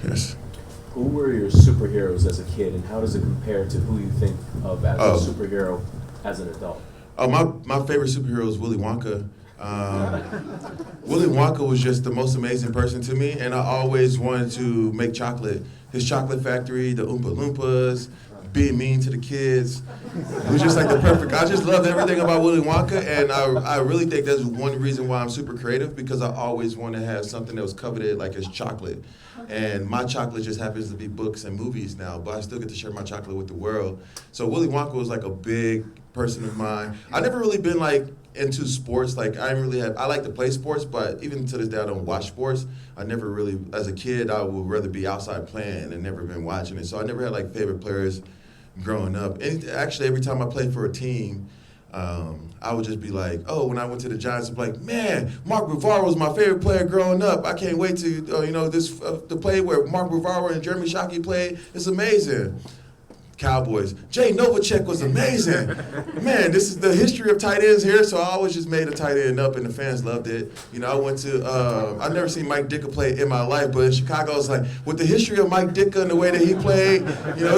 Yes. Who were your superheroes as a kid, and how does it compare to who you think of as Oh. a superhero as an adult? Oh, my favorite superhero is Willy Wonka. Willy Wonka was just the most amazing person to me, and I always wanted to make chocolate. His chocolate factory, the Oompa Loompas, being mean to the kids. It was just like the perfect. I just loved everything about Willy Wonka, and I really think that's one reason why I'm super creative, because I always want to have something that was coveted like as chocolate. And my chocolate just happens to be books and movies now, but I still get to share my chocolate with the world. So Willy Wonka was like a big person of mine. I never really been like into sports. Like I didn't really have. I like to play sports, but even to this day, I don't watch sports. I never really, as a kid, I would rather be outside playing and never been watching it. So I never had like favorite players growing up. And actually, every time I played for a team, I would just be like, oh, when I went to the Giants, I'd be like, man, Mark Bavaro was my favorite player growing up. I can't wait to, the play where Mark Bavaro and Jeremy Shockey played. It's amazing. Cowboys. Jay Novacek was amazing. Man, this is the history of tight ends here, so I always just made a tight end up, and the fans loved it. You know, I went to, I've never seen Mike Ditka play in my life, but in Chicago, it's like, with the history of Mike Ditka and the way that he played, you know,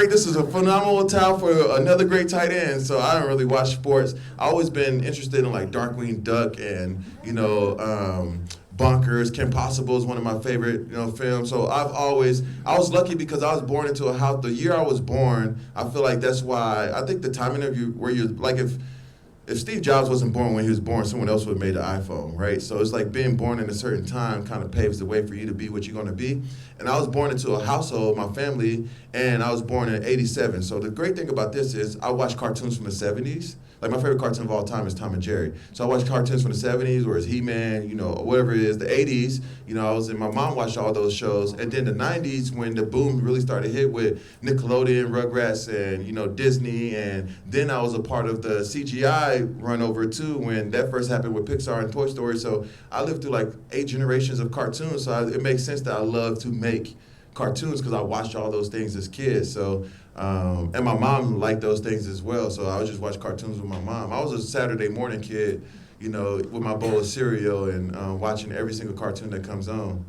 this is a phenomenal town for another great tight end, so I don't really watch sports. I've always been interested in, like, Darkwing Duck and, Bonkers. Kim Possible is one of my favorite, films. So I was lucky because I was born into a house. The year I was born, I feel like that's why, I think the timing of you, where you're, like if Steve Jobs wasn't born when he was born, someone else would have made the iPhone, right? So it's like being born in a certain time kind of paves the way for you to be what you're going to be. And I was born into a household, my family, and I was born in '87. So the great thing about this is I watch cartoons from the '70s. Like my favorite cartoon of all time is Tom and Jerry. So I watch cartoons from the '70s, or it's He-Man, whatever it is. The '80s, my mom watched all those shows. And then the '90s, when the boom really started to hit with Nickelodeon, Rugrats, and Disney, and then I was a part of the CGI run over too when that first happened with Pixar and Toy Story. So I lived through like 8 generations of cartoons. So it makes sense that I love to make cartoons because I watched all those things as kids. So. And my mom liked those things as well, so I would just watch cartoons with my mom. I was a Saturday morning kid, with my bowl of cereal and watching every single cartoon that comes on.